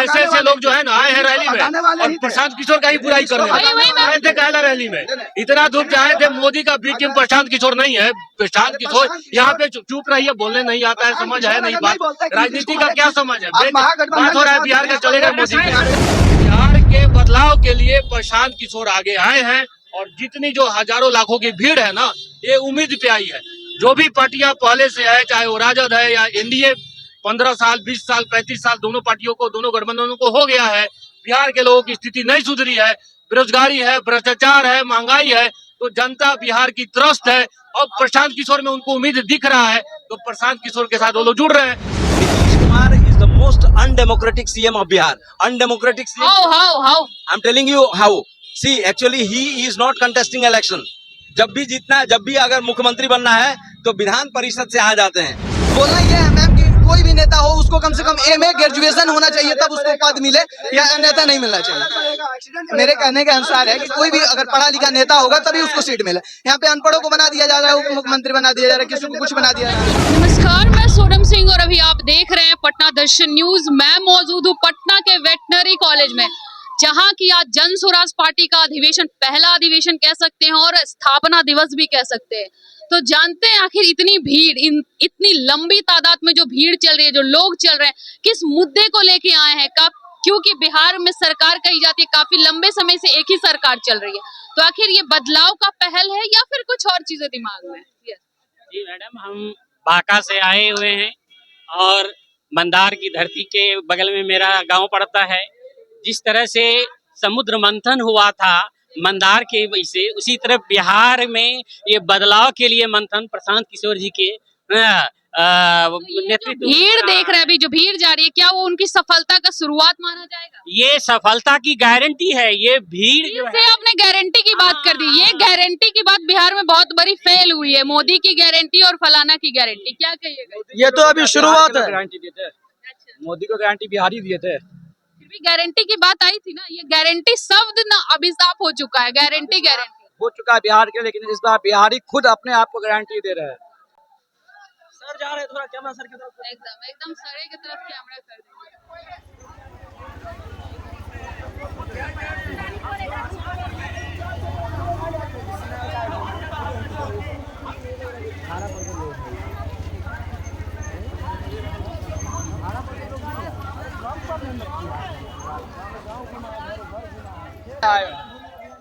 ऐसे ऐसे लोग जो है ना आए हैं रैली में और प्रशांत किशोर का ही बुराई करने आए थे कहला रैली में। इतना धूप चाहे थे, मोदी का बी टीम प्रशांत किशोर नहीं है। प्रशांत किशोर यहाँ पे चुप रहिए, बोलने नहीं आता है, समझ है नहीं बात, राजनीति का क्या समझ है। बात हो रहा है बिहार का, चलेगा मोदी बिहार के बदलाव के लिए प्रशांत किशोर आगे आए हैं। और जितनी जो हजारों लाखों की भीड़ है ना, ये उम्मीद पे आई है। जो भी पार्टियां पहले से है, चाहे वो राजद है या एनडीए, 15 साल 20 साल 35 साल दोनों पार्टियों को, दोनों गठबंधनों को हो गया है। बिहार के लोगों की स्थिति नहीं सुधरी है, बेरोजगारी है, भ्रष्टाचार है, महंगाई है, तो जनता बिहार की त्रस्त है। और प्रशांत किशोर में उनको उम्मीद दिख रहा है, तो प्रशांत किशोर के साथ वो लोग जुड़ रहे हैं। Nitish Kumar is the most undemocratic CM of Bihar. Undemocratic CM. How? I'm telling you how. See, actually he is not contesting election. जब भी जीतना है, जब भी अगर मुख्यमंत्री बनना है तो विधान परिषद से आ जाते हैं। बोलना ये है मैम कि कोई भी नेता हो उसको कम से कम MA ग्रेजुएशन होना चाहिए, तब उसको पद मिले, या नेता नहीं मिलना चाहिए। मेरे कहने के अनुसार है कि कोई भी अगर पढ़ा लिखा नेता होगा तभी उसको सीट मिले। यहाँ पे अनपढ़ों को बना दिया जा रहा है, उप मुख्यमंत्री बना दिया जा रहा है, किसी को कुछ बना दिया जा रहा है। नमस्कार, मैं सोनम सिंह और अभी आप देख रहे हैं पटना दर्शन न्यूज। मैं मौजूद हूँ पटना के वेटनरी कॉलेज में, जहां की आज जन स्वराज पार्टी का अधिवेशन, पहला अधिवेशन कह सकते हैं और स्थापना दिवस भी कह सकते हैं। तो जानते हैं आखिर इतनी भीड़, इतनी लंबी तादाद में जो भीड़ चल रही है, जो लोग चल रहे हैं, किस मुद्दे को लेके आए हैं। क्योंकि बिहार में सरकार कही जाती है, काफी लंबे समय से एक ही सरकार चल रही है, तो आखिर ये बदलाव का पहल है या फिर कुछ और चीजें दिमाग में? जी मैडम, हम बांका से आए हुए हैं और मंदार की धरती के बगल में मेरा गांव पड़ता है। जिस तरह से समुद्र मंथन हुआ था मंदार के वजह से, उसी तरह बिहार में ये बदलाव के लिए मंथन प्रशांत किशोर जी के नेतृत्व। भीड़ देख रहे हैं अभी जो भीड़ जा रही है, क्या वो उनकी सफलता का शुरुआत माना जाएगा? ये सफलता की गारंटी है। ये भीड़ जो है, आपने गारंटी की बात कर दी, ये गारंटी की बात बिहार में बहुत बड़ी फेल हुई है। मोदी की गारंटी और फलाना की गारंटी, क्या कहिएगा? ये तो अभी शुरुआत है। गारंटी देते हैं, मोदी को गारंटी बिहारी दिए थे। फिर भी गारंटी की बात आई थी ना, ये गारंटी शब्द ना अभिशाप हो चुका है। गारंटी हो चुका है बिहार के, लेकिन इस बार बिहारी खुद अपने आप को गारंटी दे रहे हैं। सर जा रहे हैं, थोड़ा कैमरा सर की तरफ। एकदम सरे की तरफ कैमरा कर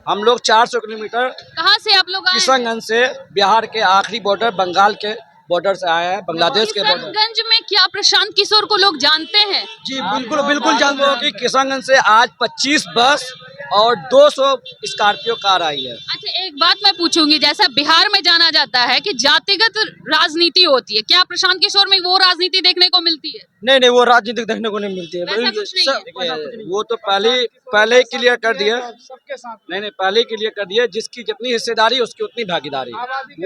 हम लोग 400 किलोमीटर कहाँ से आप लोग आए? किशनगंज से, बिहार के आखिरी बॉर्डर बंगाल के बॉर्डर से आए हैं, बांग्लादेश के बॉर्डर। किशनगंज में क्या प्रशांत किशोर को लोग जानते हैं? जी बिल्कुल जानते हो कि किशनगंज से आज 25 बस और 200 स्कॉर्पियो कार आई है। अच्छा, एक बात मैं पूछूंगी, जैसा बिहार में जाना जाता है कि जातिगत राजनीति होती है, क्या प्रशांत किशोर में वो राजनीति देखने को मिलती है? नहीं, वो राजनीति देखने को नहीं मिलती है। वो तो पहले क्लियर कर दिया सबके साथ। नहीं, पहले क्लियर कर दिया, जिसकी जितनी हिस्सेदारी उसकी उतनी भागीदारी,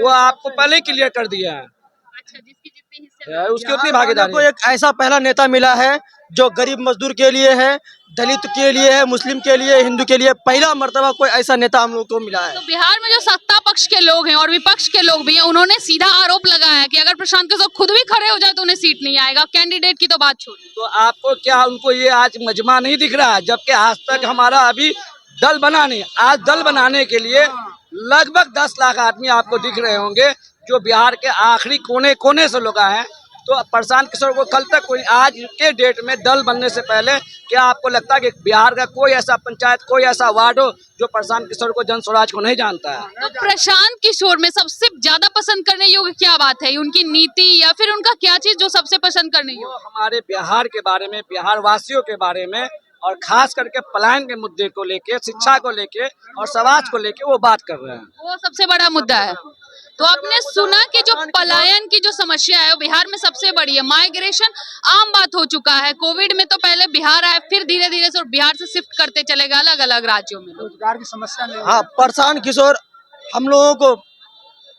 वो आपको पहले क्लियर कर दिया है। अच्छा, जिसकी जितनी हिस्सेदारी उसकी उतनी भागीदारी। को एक ऐसा पहला नेता मिला है जो गरीब मजदूर के लिए है, दलित के लिए है, मुस्लिम के लिए, हिंदू के लिए, पहला मर्तबा कोई ऐसा नेता हम लोग को मिला है। तो बिहार में जो सत्ता पक्ष के लोग हैं और विपक्ष के लोग भी हैं, उन्होंने सीधा आरोप लगाया है कि अगर प्रशांत किशोर खुद भी खड़े हो जाए तो उन्हें सीट नहीं आएगा। कैंडिडेट की तो बात छोड़िए, तो आपको क्या उनको ये आज मजमा नहीं दिख रहा है? जबकि आज तक हमारा अभी दल बना नहीं। आज दल बनाने के लिए लगभग 10 लाख आदमी आपको दिख रहे होंगे, जो बिहार के आखिरी कोने कोने से लोग आए हैं। तो प्रशांत किशोर को कल तक कोई, आज के डेट में दल बनने से पहले क्या आपको लगता है कि बिहार का कोई ऐसा पंचायत, कोई ऐसा वार्ड हो जो प्रशांत किशोर को, जन स्वराज को नहीं जानता है? तो प्रशांत किशोर में सबसे ज्यादा पसंद करने योग्य क्या बात है? उनकी नीति या फिर उनका क्या चीज जो सबसे पसंद करने योग्य? हमारे बिहार के बारे में, बिहार वासियों के बारे में, और खास करके पलायन के मुद्दे को लेके, शिक्षा को लेके और समाज को लेके वो बात कर रहे हैं। वो सबसे बड़ा मुद्दा है। तो आपने सुना कि जो पलायन की जो समस्या है वो बिहार में सबसे बड़ी है। माइग्रेशन आम बात हो चुका है। कोविड में तो पहले बिहार आए, फिर धीरे धीरे से बिहार से शिफ्ट करते चले गए अलग अलग राज्यों में। रोजगार की समस्या नहीं। हाँ, प्रशांत किशोर हम लोगों को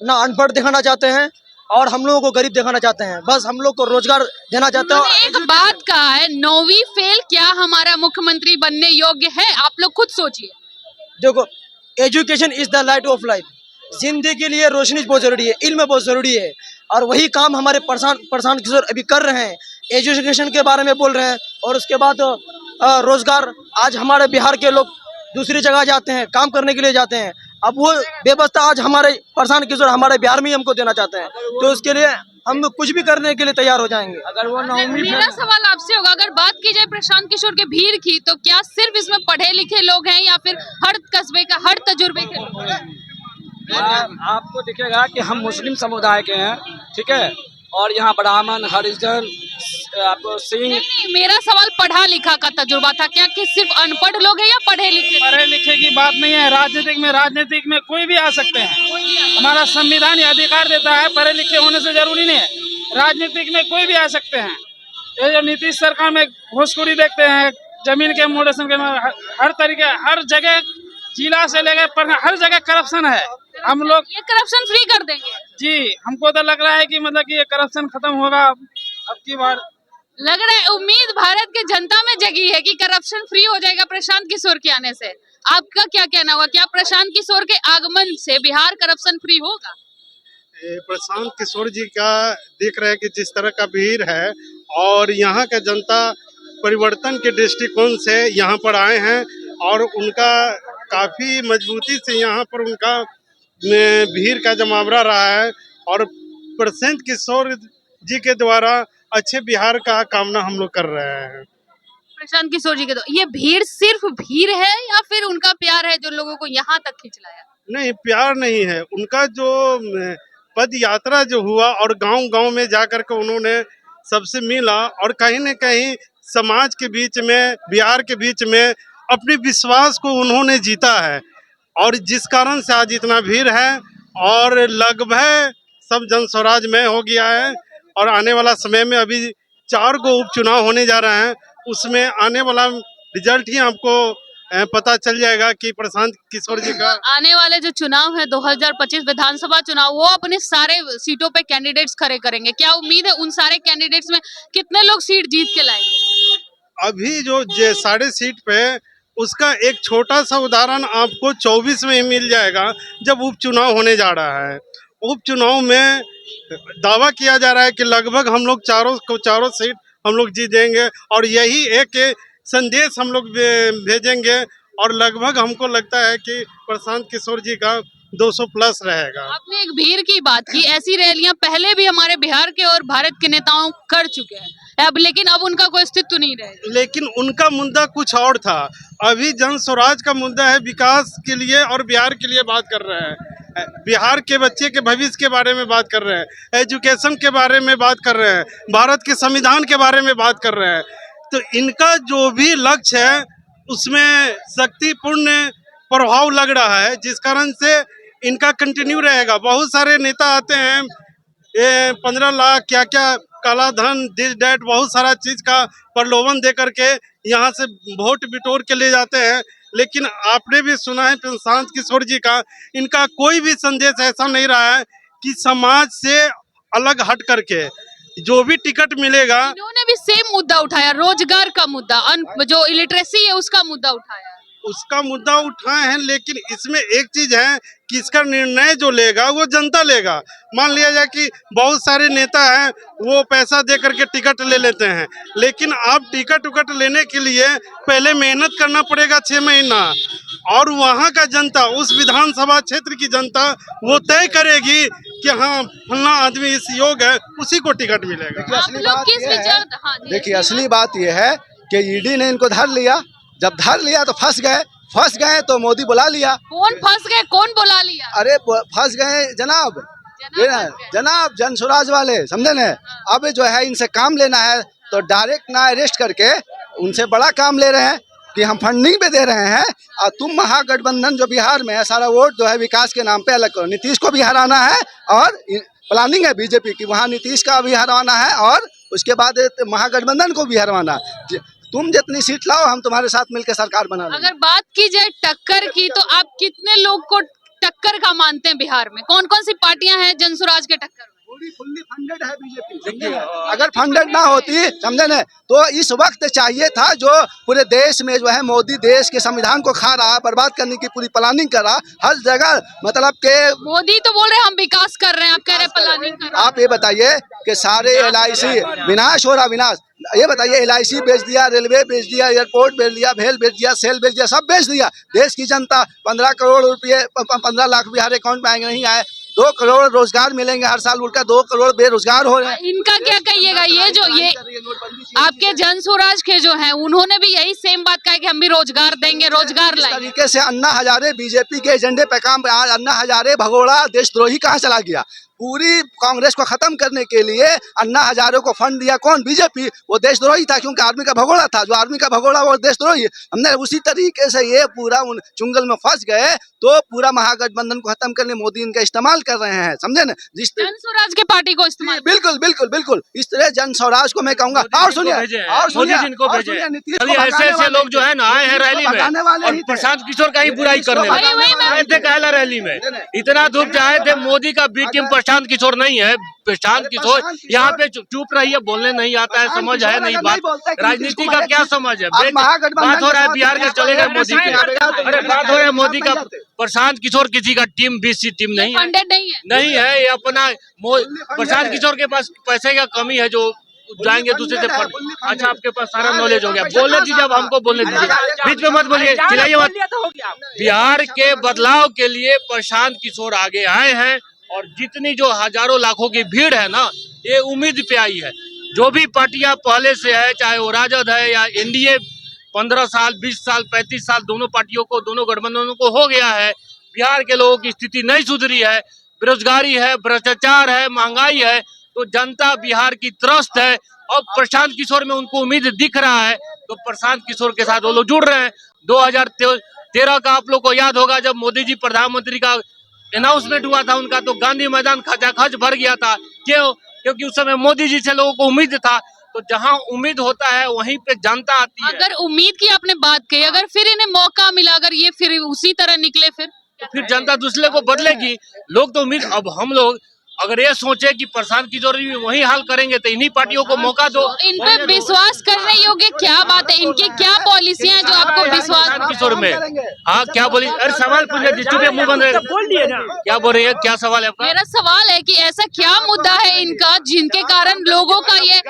ना अनपढ़ दिखाना चाहते हैं और हम लोगों को गरीब दिखाना चाहते हैं। बस हम लोग को रोजगार देना चाहते हैं। एक बात कहा है, 9वीं फेल क्या हमारा मुख्यमंत्री बनने योग्य है? आप लोग खुद सोचिए। देखो, education is the light of life. जिंदगी के लिए रोशनी बहुत जरूरी है, इल्म बहुत जरूरी है, और वही काम हमारे प्रशांत किशोर अभी कर रहे हैं। एजुकेशन के बारे में बोल रहे हैं, और उसके बाद रोजगार। आज हमारे बिहार के लोग दूसरी जगह जाते हैं, काम करने के लिए जाते हैं। अब वो व्यवस्था आज हमारे प्रशांत किशोर हमारे बिहार में ही हमको देना चाहते हैं, तो उसके लिए हम कुछ भी करने के लिए तैयार हो जाएंगे। अगर वो मेरा सवाल आपसे होगा, अगर बात की जाए प्रशांत किशोर के भीड़ की, तो क्या सिर्फ इसमें पढ़े लिखे लोग हैं या फिर हर कस्बे का, हर तजुर्बे के लोग हैं? आपको दिखेगा कि हम मुस्लिम समुदाय के हैं, ठीक है, और यहाँ ब्राह्मण, हरिजन, आपको सिंह। नहीं, मेरा सवाल पढ़ा लिखा का तजुर्बा था, क्या कि सिर्फ अनपढ़ लोग हैं या पढ़े लिखे? पढ़े लिखे की बात नहीं है, राजनीतिक में कोई भी आ सकते हैं। हमारा संविधान ये अधिकार देता है, पढ़े लिखे होने से जरूरी नहीं है, राजनीतिक में कोई भी आ सकते हैं। ये जो नीतीश सरकार में घूसखोरी देखते हैं, जमीन के मोडेशन के, हर तरीके, हर जगह, जिला से लेकर हर जगह करप्शन है। हम लोग ये करप्शन फ्री कर देंगे जी, हमको तो लग रहा है कि मतलब कि ये करप्शन खत्म होगा अब की बार। लग रहा है, उम्मीद भारत के जनता में जगी है कि करप्शन फ्री हो जाएगा प्रशांत किशोर के आने से। आपका क्या कहना होगा, क्या प्रशांत किशोर के आगमन से बिहार करप्शन फ्री होगा? प्रशांत किशोर जी का देख रहे हैं कि जिस तरह का भीड़ है, और यहाँ का जनता परिवर्तन के दृष्टिकोण से यहाँ पर आए हैं, और उनका काफी मजबूती से यहाँ पर उनका भीड़ का जमावड़ा रहा है, और प्रशांत किशोर जी के द्वारा अच्छे बिहार का कामना हम लोग कर रहे हैं। प्रशांत किशोर जी के तो ये भीड़ सिर्फ भीड़ है या फिर उनका प्यार है जो लोगों को यहाँ तक खींच लाया? नहीं, प्यार नहीं है, उनका जो पद यात्रा जो हुआ, और गांव-गांव में जाकर के उन्होंने सबसे मिला, और कहीं न कहीं समाज के बीच में, बिहार के बीच में अपने विश्वास को उन्होंने जीता है, और जिस कारण से आज इतना भीड़ है, और लगभग सब जन स्वराज में हो गया है। और आने वाला समय में अभी 4 गो उपचुनाव होने जा रहे हैं, उसमें आने वाला रिजल्ट ही आपको पता चल जाएगा कि प्रशांत किशोर जी का आने वाले जो चुनाव है 2025 विधानसभा चुनाव, वो अपने सारे सीटों पे कैंडिडेट्स खड़े करेंगे। क्या उम्मीद है उन सारे कैंडिडेट्स में कितने लोग सीट जीत के लाएंगे? अभी जो सारे सीट पे, उसका एक छोटा सा उदाहरण आपको 24 में ही मिल जाएगा, जब उपचुनाव होने जा रहा है। उपचुनाव में दावा किया जा रहा है कि लगभग हम लोग चारों सीट हम लोग जीत देंगे, और यही एक संदेश हम लोग भेजेंगे, और लगभग हमको लगता है कि प्रशांत किशोर जी का 200 प्लस रहेगा। आपने एक भीड़ की बात की, ऐसी रैलियां पहले भी हमारे बिहार के और भारत के नेताओं कर चुके हैं, लेकिन अब उनका कोई अस्तित्व नहीं रहेगा। लेकिन उनका मुद्दा कुछ और था, अभी जन स्वराज का मुद्दा है, विकास के लिए और बिहार के लिए बात कर रहे हैं, बिहार के बच्चे के भविष्य के बारे में बात कर रहे हैं, एजुकेशन के बारे में बात कर रहे हैं, भारत के संविधान के बारे में बात कर रहे हैं। तो इनका जो भी लक्ष्य है उसमें शक्तिपूर्ण प्रभाव लग रहा है, जिस कारण से इनका कंटिन्यू रहेगा। बहुत सारे नेता आते हैं, ये 15 लाख क्या क्या काला धन, दिस डेट, बहुत सारा चीज का प्रलोभन दे करके यहाँ से वोट बिटोर के ले जाते हैं। लेकिन आपने भी सुना है प्रशांत किशोर जी का, इनका कोई भी संदेश ऐसा नहीं रहा है कि समाज से अलग हट करके जो भी टिकट मिलेगा। इन्होंने भी सेम मुद्दा उठाया, रोजगार का मुद्दा, जो इलिटरेसी है उसका मुद्दा उठाया, उसका मुद्दा उठाए हैं। लेकिन इसमें एक चीज है कि इसका निर्णय जो लेगा वो जनता लेगा। मान लिया जाए कि बहुत सारे नेता हैं, वो पैसा दे करके टिकट ले लेते हैं, लेकिन आप टिकट लेने के लिए पहले मेहनत करना पड़ेगा 6 महीना, और वहाँ का जनता, उस विधानसभा क्षेत्र की जनता वो तय करेगी कि हाँ फलना आदमी इस योग है, उसी को टिकट मिलेगा। आप लोग किस विचार? हाँ जी, देखिए, असली बात यह है कि ईडी ने इनको धर लिया, जब धर लिया तो फंस गए तो मोदी बुला लिया। कौन फंस गए, कौन बुला लिया? अरे फंस गए जनाब, जनाब जन स्वराज वाले, समझे न। अब जो है इनसे काम लेना है तो डायरेक्ट ना अरेस्ट करके उनसे बड़ा काम ले रहे हैं कि हम फंडिंग पे दे रहे हैं, और तुम महागठबंधन जो बिहार में है सारा वोट जो है विकास के नाम पे अलग करो। नीतीश को भी हराना है, और प्लानिंग है बीजेपी की, वहाँ नीतीश का भी हराना है, और उसके बाद महागठबंधन को भी हरवाना। तुम जितनी सीट लाओ, हम तुम्हारे साथ मिलकर सरकार बना लेंगे। अगर बात की जाए टक्कर की, तो आप कितने लोग को टक्कर का मानते हैं बिहार में? कौन कौन सी पार्टियां हैं जन स्वराज के टक्कर में? फुल्ली फंडेड है बीजेपी। अगर फंडेड ना होती, समझे न, तो इस वक्त चाहिए था जो पूरे देश में जो है मोदी देश के संविधान को खा रहा, बर्बाद करने की पूरी प्लानिंग कर रहा हर जगह, मतलब के मोदी तो बोल रहे हैं हम विकास कर रहे हैं, आप कह रहे हैं प्लानिंग कर रहे हैं। आप ये बताइए कि सारे LIC विनाश हो रहा, विनाश। ये बताइए LIC बेच दिया, रेलवे बेच दिया, एयरपोर्ट बेच दिया, भेल बेच दिया, सेल बेच दिया, सब बेच दिया। देश की जनता 15 करोड़ रुपये 15 लाख बिहार अकाउंट में आएंगे, नहीं आए। 2 करोड़ रोजगार मिलेंगे हर साल, उनका 2 करोड़ बेरोजगार हो रहे हैं। इनका क्या कहिएगा, ये आपके जन स्वराज के जो हैं उन्होंने भी यही सेम बात कहा कि हम भी रोजगार देंगे, रोजगार इस लाएंगे। तरीके से अन्ना हजारे बीजेपी के एजेंडे पे काम, अन्ना हजारे भगोड़ा देशद्रोही कहाँ चला गया। पूरी कांग्रेस को खत्म करने के लिए अन्ना हजारे को फंड दिया कौन? बीजेपी। वो देशद्रोही था क्योंकि आर्मी का भगोड़ा था, जो आर्मी का भगोड़ा वो देशद्रोही। हमने उसी तरीके से ये पूरा उन चुंगल में फंस गए, तो पूरा महागठबंधन को खत्म करने मोदी इनका इस्तेमाल कर रहे हैं, समझे न। जिस जन स्वराज के पार्टी को इस्तेमाल, बिल्कुल बिल्कुल बिल्कुल इस तरह जन स्वराज को मैं कहूँगा। और सुनिए, मोदी जिनको भेजे, ऐसे ऐसे लोग जो है ना आए हैं रैली में और प्रशांत किशोर का ही बुराई करने आए थे कहला रैली में। इतना धूप चाहे थे, मोदी का बी टीम प्रशांत किशोर नहीं है। प्रशांत किशोर यहाँ पे चुप रहिए, बोलने नहीं आता है, समझ है नहीं बात, राजनीति का क्या समझ है। बात हो रहा है बिहार के, चले गए मोदी के, अरे बात हो रहा है मोदी का। प्रशांत किशोर किसी का टीम BC टीम नहीं है, नहीं है। ये अपना प्रशांत किशोर के पास पैसे का कमी है, जो जाएंगे दूसरे से पढ़। अच्छा, आपके पास सारा नॉलेज हो गया, बोलने दीजिए, अब हमको बोलने दीजिए, बीच में मत बोलिए, चिल्लाइए मत। बिहार के बदलाव के लिए प्रशांत किशोर आगे आए हैं, और जितनी जो हजारों लाखों की भीड़ है ना, ये उम्मीद पे आई है। जो भी पार्टियां पहले से है, चाहे वो राजद है या NDA, 15 साल 20 साल 35 साल दोनों पार्टियों को, दोनों गठबंधनों को हो गया है। बिहार के लोगों की स्थिति नहीं सुधरी है, बेरोजगारी है, भ्रष्टाचार है, महंगाई है, तो जनता बिहार की त्रस्त है। और प्रशांत किशोर में उनको उम्मीद दिख रहा है, तो प्रशांत किशोर के साथ वो लोग जुड़ रहे हैं। 2013 का आप लोग को याद होगा, जब मोदी जी प्रधानमंत्री का अनाउंसमेंट हुआ था उनका, तो गांधी मैदान खचाखच भर गया था। क्यों? क्योंकि उस समय मोदी जी से लोगों को उम्मीद था। तो जहां उम्मीद होता है वहीं पे जनता आती है। अगर उम्मीद की आपने बात कही, अगर फिर इन्हें मौका मिला, अगर ये फिर उसी तरह निकले, फिर जनता दूसरे को बदलेगी। लोग तो उम्मीद, अब हम लोग अगर ये सोचे कि प्रशांत किशोर भी वही हाल करेंगे, तो इन्हीं पार्टियों को मौका दो। इन पे विश्वास करने योग्य क्या बात है, इनकी क्या पॉलिसियां हैं जो आपको विश्वास? किशोर में हाँ क्या बोली? अरे सवाल पूछे, चुपे मुंह बंद है, बोल दिए ना। क्या बोल रही है, क्या सवाल है आपका? मेरा सवाल है कि ऐसा क्या मुद्दा है इनका जिनके कारण लोगों का ये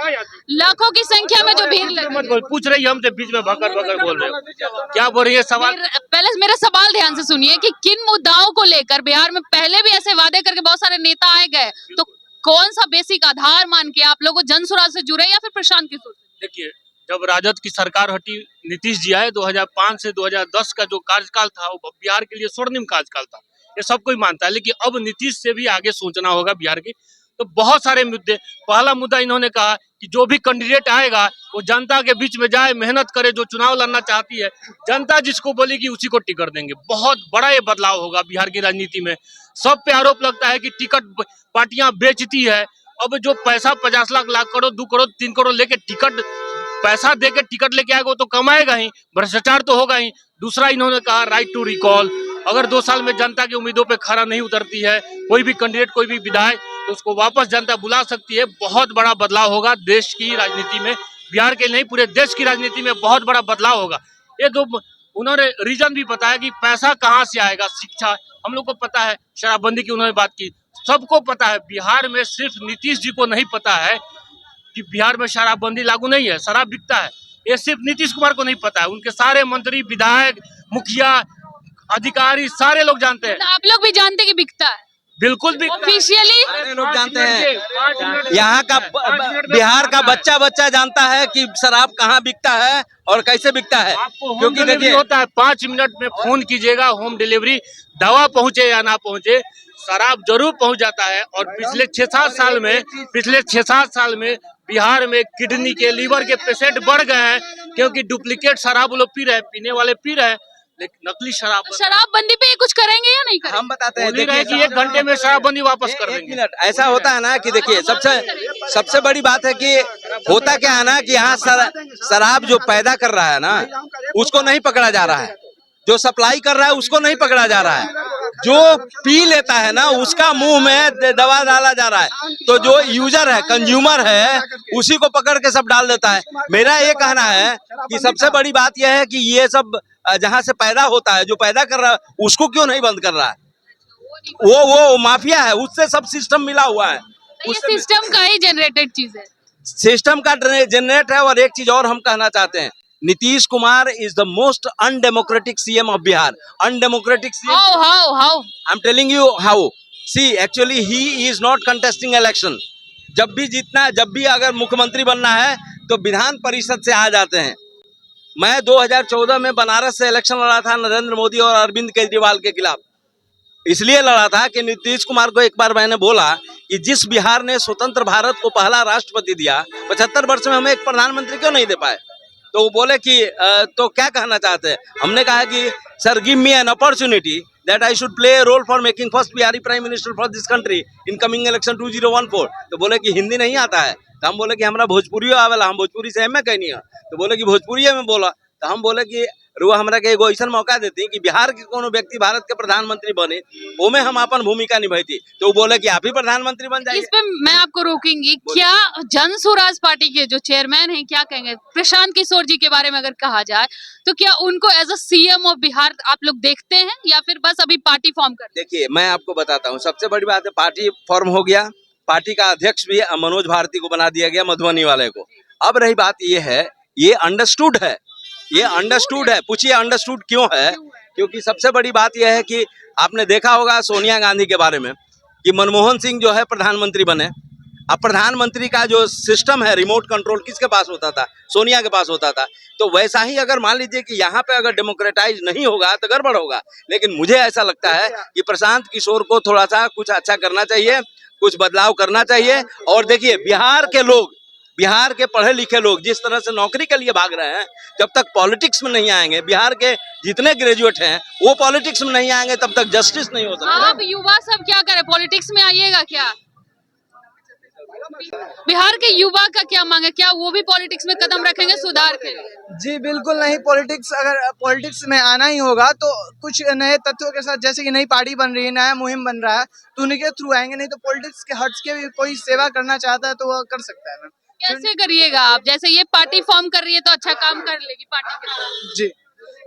लाखों की संख्या में जो भीड़ लगी? पूछ रही है हमसे, बीच में भकर भकर बोल रहे हो, क्या बोल रही है सवाल? पहले मेरा सवाल ध्यान से सुनिए कि किन मुद्दाओं को लेकर बिहार में पहले भी ऐसे वादे करके बहुत सारे नेता आए गए, तो कौन सा बेसिक आधार मान के आप लोगों जन स्वराज से जुड़े या फिर प्रशांत किशोर? देखिए, जब राजद की सरकार हटी, नीतीश जी आए, 2005 से 2010 का जो कार्यकाल था वो बिहार के लिए स्वर्णिम कार्यकाल था, ये सब कोई मानता है। लेकिन अब नीतीश से भी आगे सोचना होगा बिहार की। तो बहुत सारे मुद्दे, पहला मुद्दा इन्होंने कहा कि जो भी कैंडिडेट आएगा वो जनता के बीच में जाए, मेहनत करे, जो चुनाव लड़ना चाहती है जनता जिसको बोलेगी उसी को टिकट देंगे। बहुत बड़ा ये बदलाव होगा बिहार की राजनीति में। सब पे आरोप लगता है कि टिकट पार्टियां बेचती है। अब जो पैसा 50 लाख करोड़ 2 करोड़ 3 करोड़ लेके टिकट, पैसा देके टिकट लेके आएगा तो कमाएगा ही, भ्रष्टाचार तो होगा ही। दूसरा इन्होंने कहा राइट टू रिकॉल, अगर 2 साल में जनता की उम्मीदों पे खरा नहीं उतरती है कोई भी कैंडिडेट, कोई भी विधायक, तो उसको वापस जनता बुला सकती है। बहुत बड़ा बदलाव होगा देश की राजनीति में, बिहार के नहीं पूरे देश की राजनीति में बहुत बड़ा बदलाव होगा। ये दो उन्होंने रीजन भी बताया कि पैसा कहाँ से आएगा। शिक्षा हम लोग को पता है, शराबबंदी की उन्होंने बात की, सबको पता है। बिहार में सिर्फ नीतीश जी को नहीं पता है कि बिहार में शराबबंदी लागू नहीं है, शराब बिकता है। ये सिर्फ नीतीश कुमार को नहीं पता है, उनके सारे मंत्री, विधायक, मुखिया, अधिकारी सारे लोग जानते हैं। आप लोग भी जानते कि बिकता है? बिल्कुल भी ऑफिशियली लोग जानते हैं। यहाँ का बिहार का बच्चा बच्चा जानता है कि शराब कहाँ बिकता है और कैसे बिकता है। क्योंकि देखिए होता है 5 मिनट में फोन कीजिएगा, होम डिलीवरी, दवा पहुँचे या ना पहुँचे, शराब जरूर पहुँच जाता है। और पिछले 6-7 साल में बिहार में किडनी के, लीवर के पेशेंट बढ़ गए हैं, क्योंकि डुप्लीकेट शराब लोग पी रहे हैं, पीने वाले पी रहे हैं, लेकिन नकली शराबबंदी पे कुछ करेंगे या नहीं करेंगे? हम बताते हैं, देखिए कि 1 घंटे में शराबबंदी वापस कर देंगे। 1 मिनट ऐसा होता है ना कि देखिए सबसे बड़ी बात है कि होता क्या है ना कि यहाँ शराब जो पैदा कर रहा है ना उसको नहीं पकड़ा जा रहा है, जो सप्लाई कर रहा है उसको नहीं पकड़ा जा रहा है। जो पी लेता है ना उसका मुंह में दवा डाला जा रहा है, तो जो यूजर है, कंज्यूमर है, उसी को पकड़ के सब डाल देता है। मेरा ये कहना है कि सबसे बड़ी बात यह है कि ये सब जहां से पैदा होता है, जो पैदा कर रहा है उसको क्यों नहीं बंद कर रहा है? वो माफिया है, उससे सब सिस्टम मिला हुआ है। ये सिस्टम का ही जनरेटेड चीज है। सिस्टम का जनरेट है। और एक चीज और हम कहना चाहते हैं, Nitish Kumar is the most undemocratic CM of Bihar. Undemocratic CM, how I am telling you how. See actually he is not contesting election. जब भी अगर मुख्यमंत्री बनना है तो विधान परिषद से आ जाते हैं। मैं 2014 में बनारस से इलेक्शन लड़ा था नरेंद्र मोदी और अरविंद केजरीवाल के खिलाफ। इसलिए लड़ा था कि नीतीश कुमार को एक बार मैंने बोला कि जिस बिहार ने स्वतंत्र भारत को पहला राष्ट्रपति दिया, 75 वर्ष में हमें एक प्रधानमंत्री क्यों नहीं दे पाए? तो वो बोले कि तो क्या कहना चाहते हैं? हमने कहा कि sir give me an opportunity that I should play a role for making first Bihari prime minister for this country in coming election 2014। तो बोले कि हिंदी नहीं आता है। तो हम बोले कि हमारा भोजपुरी आवेला, हम भोजपुरी से एमए कहनी है। तो बोले कि भोजपुरी में बोला। तो हम बोले कि रुआ हमरा के एगो ऐसा मौका देती कि बिहार के कोनो व्यक्ति भारत के प्रधानमंत्री बने, वो में हम अपन भूमिका निभाती। तो वो बोले कि आप ही प्रधानमंत्री बन जाइए। इस पे मैं आपको रोकेंगी। क्या जन स्वराज पार्टी के जो चेयरमैन हैं, क्या कहेंगे प्रशांत किशोर जी के बारे में अगर कहा जाए तो क्या उनको as a CM of Bihar आप लोग देखते हैं या फिर बस अभी पार्टी फॉर्म कर? देखिए मैं आपको बताता हूँ, सबसे बड़ी बात है पार्टी फॉर्म हो गया, पार्टी का अध्यक्ष भी मनोज भारती को बना दिया गया, मधुबनी वाले को। अब रही बात ये है, ये अंडरस्टूड है, ये अंडरस्टूड है। पूछिए अंडरस्टूड क्यों है? क्योंकि सबसे बड़ी बात यह है कि आपने देखा होगा सोनिया गांधी के बारे में कि मनमोहन सिंह जो है प्रधानमंत्री बने। अब प्रधानमंत्री का जो सिस्टम है, रिमोट कंट्रोल किसके पास होता था? सोनिया के पास होता था। तो वैसा ही अगर मान लीजिए कि यहाँ पे अगर डेमोक्रेटाइज नहीं होगा तो गड़बड़ होगा। लेकिन मुझे ऐसा लगता है कि प्रशांत किशोर को थोड़ा सा कुछ अच्छा करना चाहिए, कुछ बदलाव करना चाहिए। और देखिए बिहार के लोग, बिहार के पढ़े लिखे लोग जिस तरह से नौकरी के लिए भाग रहे हैं, जब तक पॉलिटिक्स में नहीं आएंगे, बिहार के जितने ग्रेजुएट हैं वो पॉलिटिक्स में नहीं आएंगे, तब तक जस्टिस नहीं हो सकता। आप युवा सब क्या करें, पॉलिटिक्स में आइएगा क्या? बिहार के युवा का क्या मांग है, क्या वो भी पॉलिटिक्स में कदम रखेंगे सुधार के लिए? जी बिल्कुल नहीं। पॉलिटिक्स, अगर पॉलिटिक्स में आना ही होगा तो कुछ नए तत्वों के साथ, जैसे कि नई पार्टी बन रही है, नया मुहिम बन रहा है, तो उन्हीं के थ्रू आएंगे। नहीं तो पॉलिटिक्स के हट के भी कोई सेवा करना चाहता है तो वो कर सकता है। मैम कैसे करिएगा आप? जैसे ये पार्टी फॉर्म कर रही है तो अच्छा काम कर लेगी पार्टी के साथ। जी,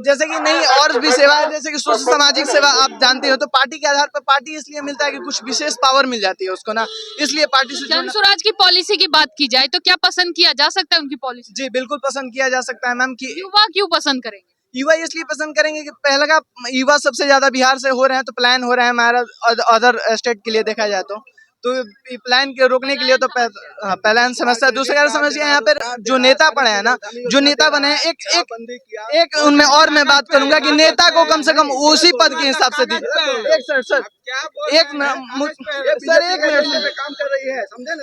जैसे कि नहीं और भी सेवा है, जैसे कि सोशल सामाजिक सेवा आप जानते हो, तो पार्टी के आधार पर पार्टी इसलिए मिलता है कि कुछ विशेष पावर मिल जाती है उसको ना, इसलिए पार्टी से जन स्वराज की पॉलिसी की बात की जाए तो क्या पसंद किया जा सकता है उनकी पॉलिसी? जी बिल्कुल पसंद किया जा सकता है मैम। कि युवा क्यों पसंद करेंगे? युवा इसलिए पसंद करेंगे कि पहले का युवा सबसे ज्यादा बिहार से हो रहे हैं, तो प्लान हो रहे हैं हमारा अदर स्टेट के लिए देखा जाए तो प्लान के रोकने के लिए तो पहला समस्या। दूसरा समस्या यहाँ पर जो नेता पड़े हैं ना, जो नेता बने हैं, एक उनमें और मैं बात करूंगा कि नेता को कम से कम उसी पद के हिसाब से दीजिए। एक मिनट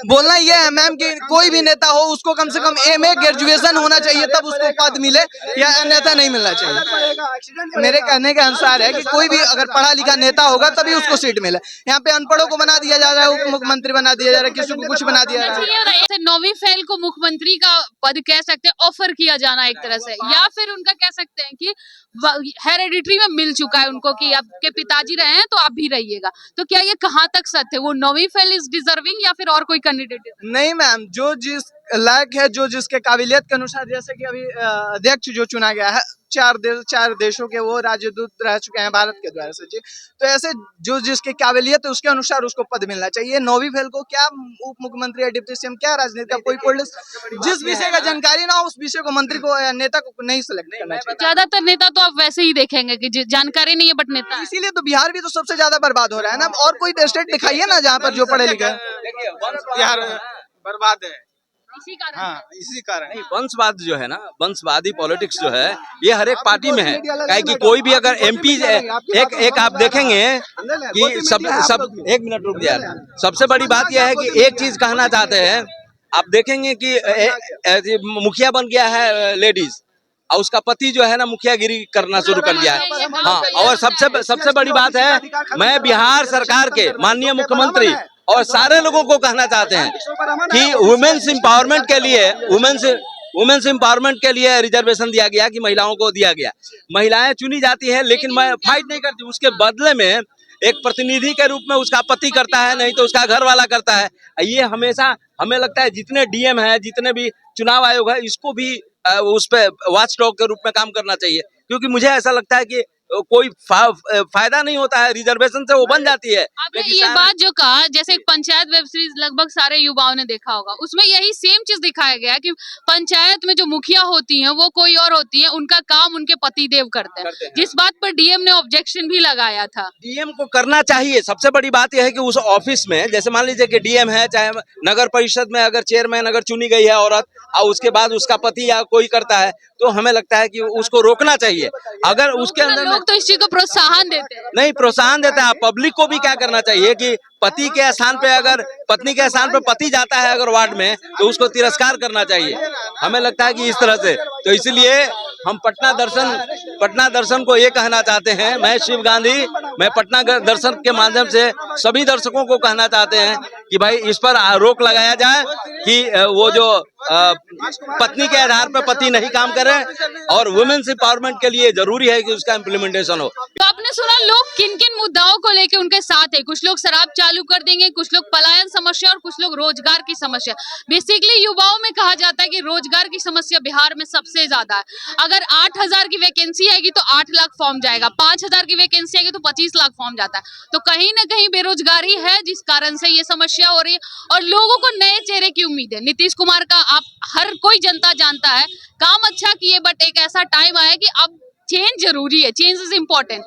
बोलना ये है मैम कि कोई भी नेता हो उसको कम से कम MA ग्रेजुएशन होना चाहिए, तब उसको पद मिले, या नेता नहीं मिलना चाहिए। मेरे कहने के अनुसार है कि कोई भी अगर पढ़ा लिखा नेता होगा तभी उसको सीट मिले। यहाँ पे अनपढ़ों को बना दिया जा रहा है, मुख्यमंत्री बना दिया जा रहा है, किसी को कुछ बना दिया जा रहा है। 9वीं फेल को मुख्यमंत्री का पद कह सकते हैं, ऑफर किया जाना एक तरह से, या फिर उनका कह सकते हैं कि हेरेडिटरी में मिल चुका है उनको कि आपके पिताजी रहे हैं तो आप भी रहिएगा। तो क्या ये कहाँ तक सत्य है? वो 9वीं फेल इज डिजर्विंग या फिर और कोई कैंडिडेट? नहीं मैम, जो जिस लायक है, जो जिसके काबिलियत के अनुसार, जैसे कि अभी अध्यक्ष जो चुना गया है, 4 देशों के वो राजदूत रह चुके हैं भारत के द्वारा से। जी, तो ऐसे जो जिसकी काबिलियत है उसके अनुसार उसको पद मिलना चाहिए। 9वीं फेल को क्या उप मुख्यमंत्री या डिप्टी सीएम, क्या राजनीति का कोई पॉलिटिक्स, जिस विषय का जानकारी ना हो उस विषय को मंत्री को या नेता को नहीं सिलेक्ट करना चाहिए। ज्यादातर नेता तो आप वैसे ही देखेंगे कि जानकारी नहीं है बट नेता है। इसीलिए तो बिहार भी तो सबसे ज्यादा बर्बाद हो रहा है ना। और कोई स्टेट दिखाइए ना जहाँ पर जो पढ़े लिखे। बिहार बर्बाद है, इसी कारण हाँ इसी कारण। नहीं, वंशवाद जो है ना, वंशवादी पॉलिटिक्स जो है ये हर एक पार्टी में है। काहे कि कोई भी अगर MP एक आप देखेंगे कि सब एक मिनट रुक जाए। सबसे बड़ी बात यह है कि एक चीज कहना चाहते हैं, आप देखेंगे कि मुखिया बन गया है लेडीज, और उसका पति जो है ना मुखियागिरी करना शुरू कर दिया है। हाँ, और सबसे बड़ी बात है, मैं बिहार सरकार के माननीय मुख्यमंत्री और सारे लोगों को कहना चाहते हैं कि वुमेन्स एम्पावरमेंट के लिए रिजर्वेशन दिया गया, कि महिलाओं को दिया गया। महिलाएं चुनी जाती हैं, लेकिन मैं फाइट नहीं करती। उसके बदले में एक प्रतिनिधि के रूप में उसका पति करता है, नहीं तो उसका घर वाला करता है। ये हमेशा हमें लगता है जितने डीएम है, जितने भी चुनाव आयोग है, इसको भी उस पे वॉच डॉग के रूप में काम करना चाहिए, क्योंकि मुझे ऐसा लगता है कि कोई फायदा नहीं होता है, रिजर्वेशन से वो बन जाती है। आपने ये बात जो कहा, जैसे एक पंचायत वेब सीरीज लगभग सारे युवाओं ने देखा होगा, उसमें यही सेम चीज दिखाया गया कि पंचायत में जो मुखिया होती हैं वो कोई और होती हैं, उनका काम उनके पतिदेव करते हैं, जिस बात पर डीएम ने ऑब्जेक्शन भी लगाया था। डीएम को करना चाहिए। सबसे बड़ी बात यह है कि उस ऑफिस में, जैसे मान लीजिए कि डीएम है, चाहे नगर परिषद में अगर चेयरमैन अगर चुनी गई है औरत, और उसके बाद उसका पति या कोई करता है, तो हमें लगता है कि उसको रोकना चाहिए। अगर उसके अंदर लोग तो इस चीज को प्रोत्साहन देते हैं। नहीं, प्रोत्साहन देता है। पब्लिक को भी क्या करना चाहिए कि पति के स्थान पे अगर पत्नी के स्थान पे पति जाता है अगर वार्ड में, तो उसको तिरस्कार करना चाहिए। हमें लगता है कि इस तरह से, तो इसलिए हम पटना दर्शन को ये कहना चाहते हैं, मैं शिव गांधी, मैं पटना दर्शन के माध्यम से सभी दर्शकों को कहना चाहते हैं कि भाई इस पर रोक लगाया जाए कि वो जो पत्नी के आधार पर पति नहीं काम करे, और वुमेन्स एम्पावरमेंट के लिए जरूरी है कि उसका इम्प्लीमेंटेशन हो। तो आपने सुना लोग किन किन मुद्दाओं को लेकर उनके साथ है। कुछ लोग शराब चालू कर देंगे, कुछ लोग पलायन समस्या, और कुछ लोग रोजगार की समस्या। बेसिकली युवाओं में कहा जाता है कि रोजगार की समस्या बिहार में सबसे ज्यादा है। अगर 8,000 की वैकेंसी आएगी तो 8 लाख फॉर्म जाएगा, 5,000 की वैकेंसी आएगी तो 25 लाख फॉर्म जाता है। तो कहीं ना कहीं बेरोजगारी है, जिस कारण से ये समस्या हो रही है, और लोगों को नए चेहरे की उम्मीद है। नीतीश कुमार का आप हर कोई जनता जानता है, काम अच्छा किए, बट एक ऐसा टाइम आया कि अब चेंज जरूरी है, चेंज इज इम्पोर्टेंट।